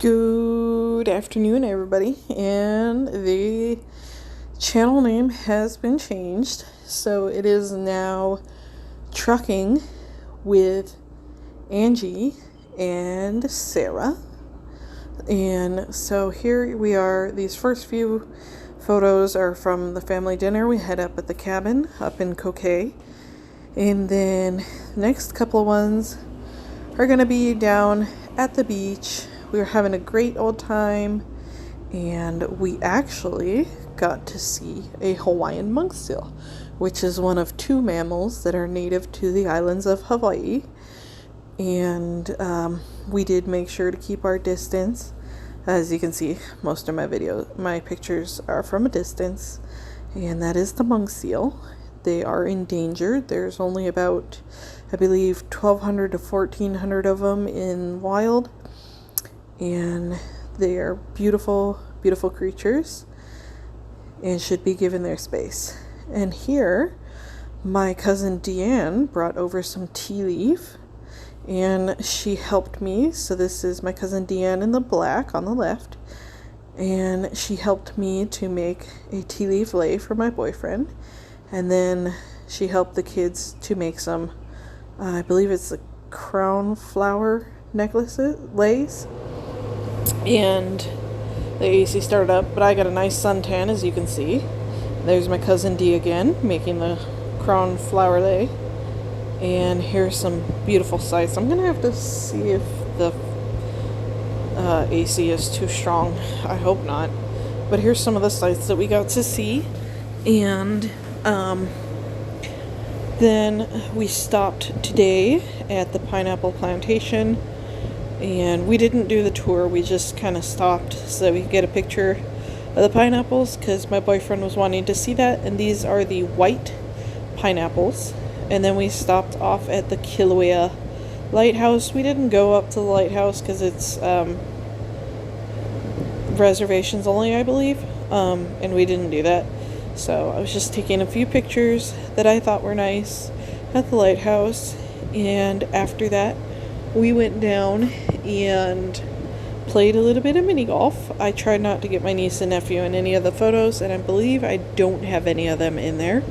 Good afternoon, everybody, and the channel name has been changed, so it is now Trucking with Angie and Sarah. And so here we are. These first few photos are from the family dinner we had up at the cabin up in Coquet, and then next couple of ones are going to be down at the beach. We were having a great old time, and we actually got to see a Hawaiian monk seal, which is one of two mammals that are native to the islands of Hawaii. And we did make sure to keep our distance. As you can see, most of my pictures are from a distance, and that is the monk seal. They are endangered. There's only about, I believe, 1,200 to 1,400 of them in wild. And they are beautiful, beautiful creatures and should be given their space. And here, my cousin Deanne brought over some tea leaf, and she helped me. So this is my cousin Deanne in the black on the left, and she helped me to make a tea leaf lei for my boyfriend. And then she helped the kids to make some, I believe it's the crown flower leis. And the AC started up, but I got a nice suntan, as you can see. There's my cousin Dee again, making the crown flower lei. And here's some beautiful sights. I'm gonna have to see if the AC is too strong. I hope not. But here's some of the sights that we got to see. And then we stopped today at the pineapple plantation. And we didn't do the tour, we just kind of stopped so that we could get a picture of the pineapples, because my boyfriend was wanting to see that. And these are the white pineapples. And then we stopped off at the Kilauea lighthouse. We didn't go up to the lighthouse because it's reservations only, I believe, and we didn't do that. So I was just taking a few pictures that I thought were nice at the lighthouse. And after that, we went down and played a little bit of mini golf. I tried not to get my niece and nephew in any of the photos, and I believe I don't have any of them in there.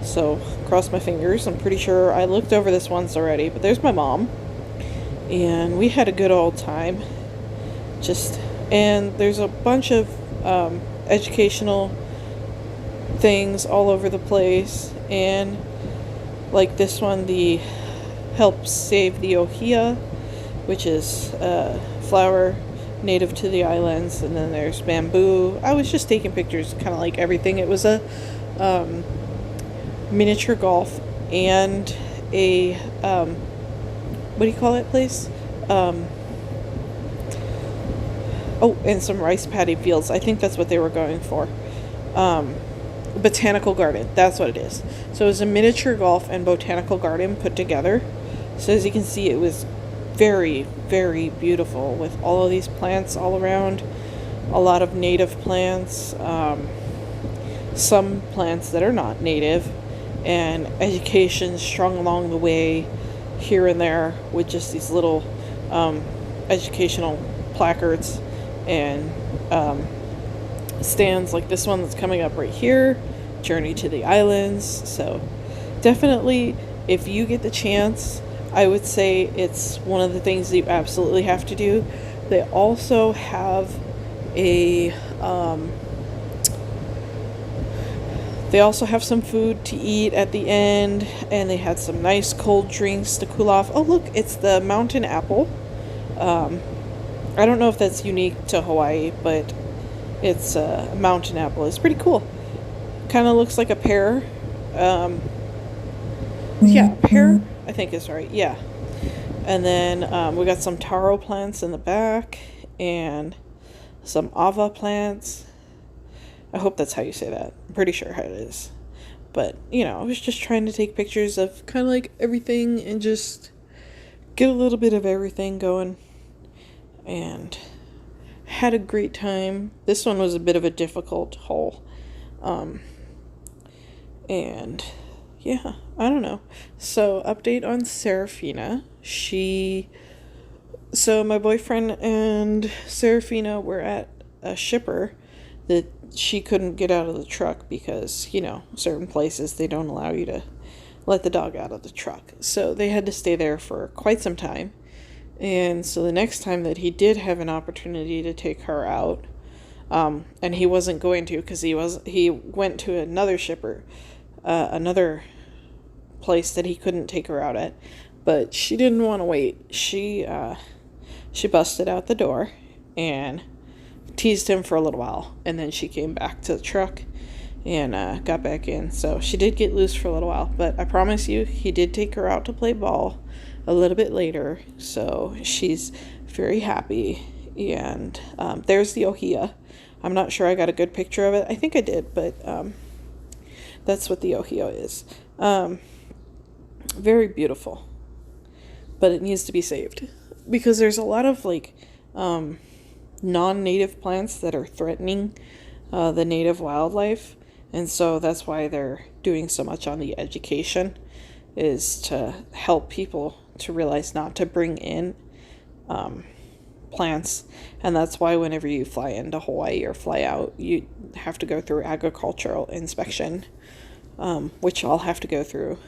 So, cross my fingers. I'm pretty sure I looked over this once already, but there's my mom. And we had a good old time. And there's a bunch of educational things all over the place. And like this one, the Help Save the Ohia, which is a flower native to the islands. And then there's bamboo. I was just taking pictures, kind of like everything. It was a miniature golf and a what do you call that place? And some rice paddy fields. I think that's what they were going for. Botanical garden, that's what it is. So it was a miniature golf and botanical garden put together. So as you can see, it was very, very beautiful with all of these plants all around. A lot of native plants, some plants that are not native, and education strung along the way here and there with just these little educational placards and stands like this one that's coming up right here, Journey to the Islands. So definitely, if you get the chance, I would say it's one of the things that you absolutely have to do. They also have some food to eat at the end, and they had some nice cold drinks to cool off. Oh look, it's the mountain apple. I don't know if that's unique to Hawaii, but it's a mountain apple. It's pretty cool. Kind of looks like a pear. Yeah, pear, I think is right. Yeah. And then we got some taro plants in the back and some ava plants. I hope that's how you say that. I'm pretty sure how it is. But, I was just trying to take pictures of kind of like everything and just get a little bit of everything going. And had a great time. This one was a bit of a difficult hole. And yeah, I don't know. So, update on Serafina. She So my boyfriend and Serafina were at a shipper that she couldn't get out of the truck because, certain places they don't allow you to let the dog out of the truck. So they had to stay there for quite some time. And so the next time that he did have an opportunity to take her out, and he wasn't going to because he went to another shipper, another place that he couldn't take her out at, but she didn't want to wait. She busted out the door and teased him for a little while, and then she came back to the truck and got back in. So she did get loose for a little while, but I promise you, he did take her out to play ball a little bit later, so she's very happy. And there's the ohia. I'm not sure I got a good picture of it. I think I did, but that's what the ohia is. Very beautiful, but it needs to be saved because there's a lot of non-native plants that are threatening the native wildlife, and so that's why they're doing so much on the education, is to help people to realize not to bring in plants. And that's why whenever you fly into Hawaii or fly out, you have to go through agricultural inspection, which I'll have to go through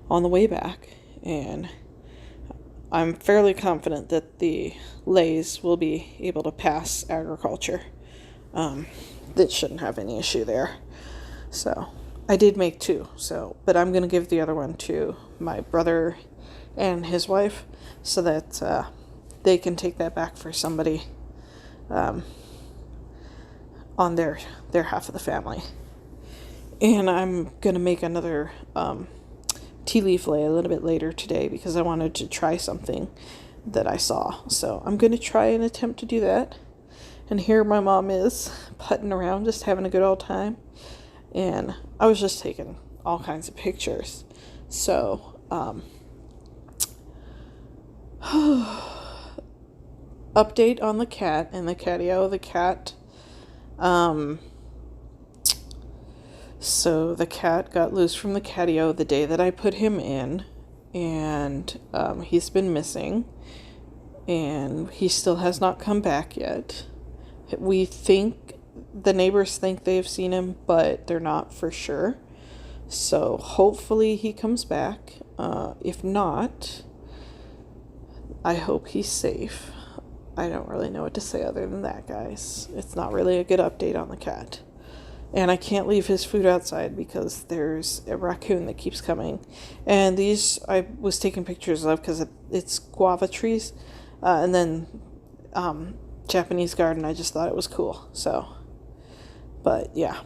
on the way back. And I'm fairly confident that the Lays will be able to pass agriculture. That shouldn't have any issue there. So I did make 2, but I'm going to give the other one to my brother and his wife so that they can take that back for somebody on their half of the family. And I'm going to make another tea leaf lei a little bit later today because I wanted to try something that I saw. So I'm going to try and attempt to do that. And here my mom is putting around, just having a good old time. And I was just taking all kinds of pictures. So, update on the cat and the catio. The cat, so the cat got loose from the catio the day that I put him in, and he's been missing, and he still has not come back yet. The neighbors think they've seen him, but they're not for sure. So hopefully he comes back. If not, I hope he's safe. I don't really know what to say other than that, guys. It's not really a good update on the cat. And I can't leave his food outside because there's a raccoon that keeps coming. And these I was taking pictures of because it's guava trees. And then Japanese garden, I just thought it was cool. So, but yeah.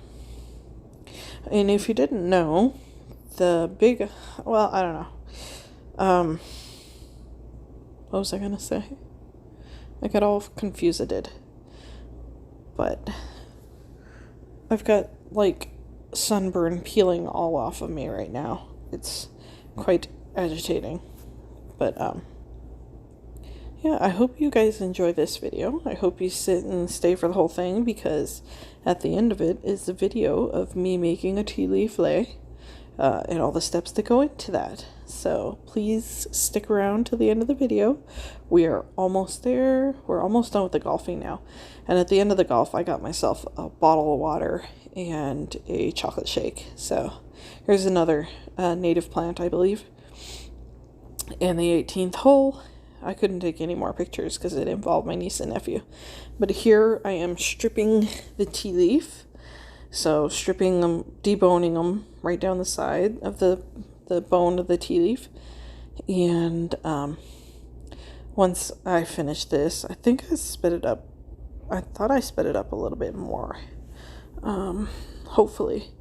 And if you didn't know, I don't know. What was I going to say? I got all confused. But I've got sunburn peeling all off of me right now. It's quite agitating. But yeah, I hope you guys enjoy this video. I hope you sit and stay for the whole thing because at the end of it is a video of me making a tea leaf lei and all the steps that go into that. So please stick around to the end of the video. We are almost there. We're almost done with the golfing now. And at the end of the golf, I got myself a bottle of water and a chocolate shake. So here's another native plant, I believe. And the 18th hole, I couldn't take any more pictures because it involved my niece and nephew. But here I am stripping the tea leaf. So stripping them, deboning them right down the side of the bone of the tea leaf. And once I finish this, I think I sped it up. I thought I sped it up a little bit more. Hopefully.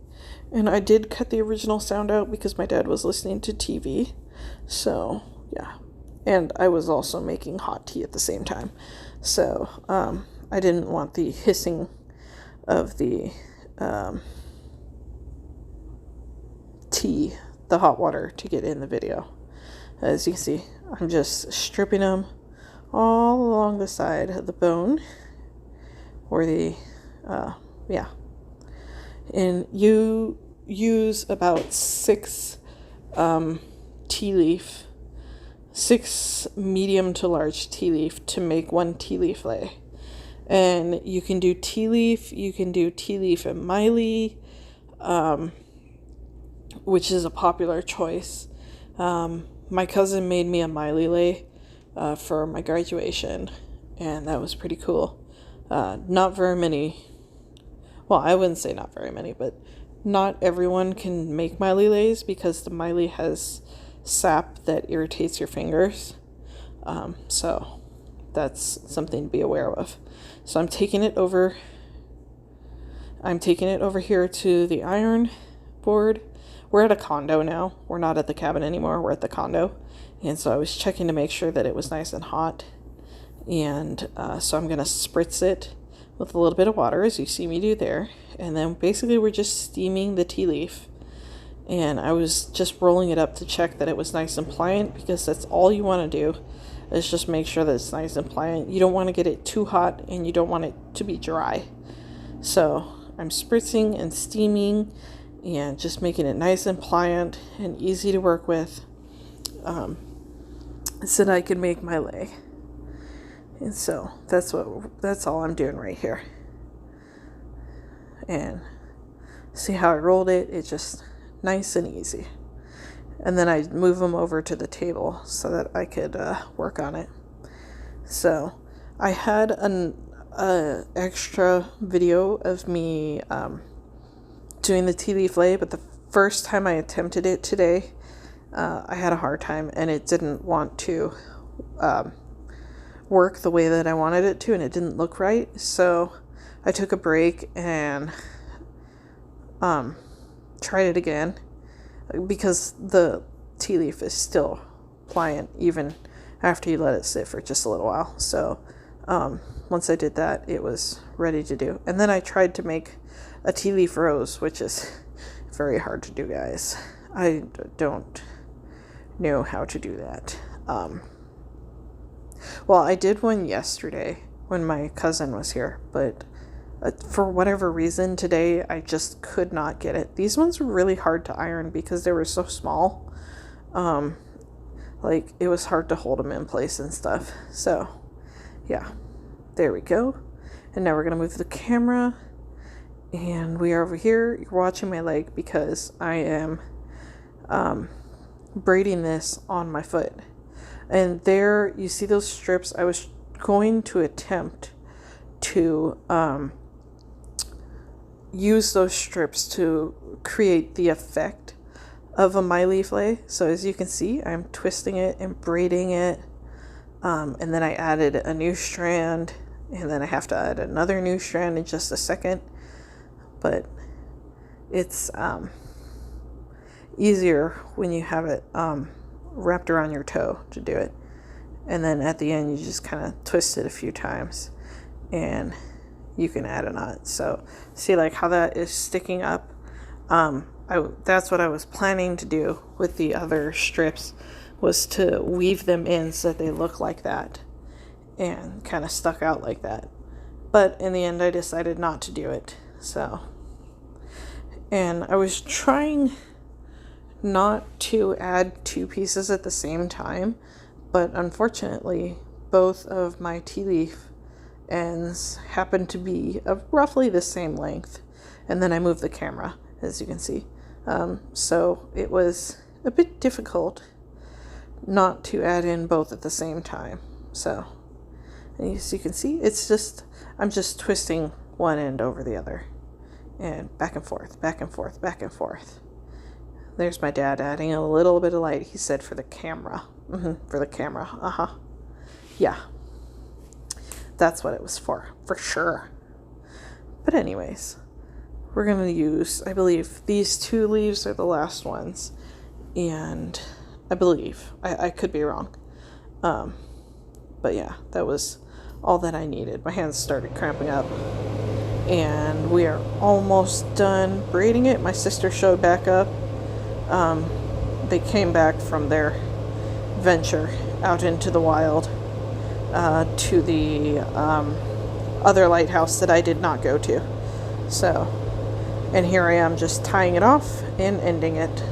And I did cut the original sound out because my dad was listening to TV. So, yeah. And I was also making hot tea at the same time. So, I didn't want the hissing of the tea, the hot water, to get in the video. As you can see, I'm just stripping them all along the side of the bone, or and you use about 6 tea leaf 6 medium to large tea leaf to make 1 tea leaf lei. And you can do tea leaf and Miley, which is a popular choice. My cousin made me a Miley lei for my graduation, and that was pretty cool. Not very many, well, I wouldn't say not very many, but not everyone can make Miley leis because the Miley has sap that irritates your fingers. So that's something to be aware of. So I'm taking it over here to the iron board. We're at a condo now. We're not at the cabin anymore. We're at the condo. And so I was checking to make sure that it was nice and hot. And so I'm going to spritz it with a little bit of water, as you see me do there. And then basically we're just steaming the tea leaf. And I was just rolling it up to check that it was nice and pliant, because that's all you want to do, is just make sure that it's nice and pliant. You don't want to get it too hot, and you don't want it to be dry. So I'm spritzing and steaming and just making it nice and pliant and easy to work with, so that I can make my lei. And so that's all I'm doing right here. And see how I rolled it? It's just nice and easy. And then I move them over to the table so that I could work on it. So I had an extra video of me doing the tea leaf lei, but the first time I attempted it today, I had a hard time, and it didn't want to work the way that I wanted it to, and it didn't look right. So I took a break and tried it again, because the tea leaf is still pliant even after you let it sit for just a little while. So once I did that, it was ready to do. And then I tried to make a tea leaf rose, which is very hard to do, guys. I don't know how to do that. Well, I did one yesterday when my cousin was here, but for whatever reason today I just could not get it. These ones were really hard to iron because they were so small. Like, it was hard to hold them in place and stuff. So yeah, there we go. And now we're gonna move the camera, and we are over here. You're watching my leg because I am braiding this on my foot. And there you see those strips. I was going to attempt to use those strips to create the effect of a my leaf lei. So as you can see, I'm twisting it and braiding it, and then I added a new strand, and then I have to add another new strand in just a second. But it's easier when you have it wrapped around your toe to do it. And then at the end you just kind of twist it a few times and you can add a knot. So see, like, how that is sticking up. That's what I was planning to do with the other strips, was to weave them in so that they look like that and kind of stuck out like that. But in the end I decided not to do it. So, and I was trying not to add 2 pieces at the same time, but unfortunately both of my tea leaf ends happen to be of roughly the same length, and then I moved the camera, as you can see. So it was a bit difficult not to add in both at the same time. So as you can see, I'm just twisting one end over the other and back and forth, back and forth, back and forth. There's my dad adding a little bit of light. He said for the camera. For the camera. Yeah. That's what it was for sure. But anyways, we're going to use, I believe, these 2 leaves are the last ones. And I believe, I could be wrong. But yeah, that was all that I needed. My hands started cramping up. And we are almost done braiding it. My sister showed back up. They came back from their venture out into the wild to the other lighthouse that I did not go to. So, and here I am just tying it off and ending it.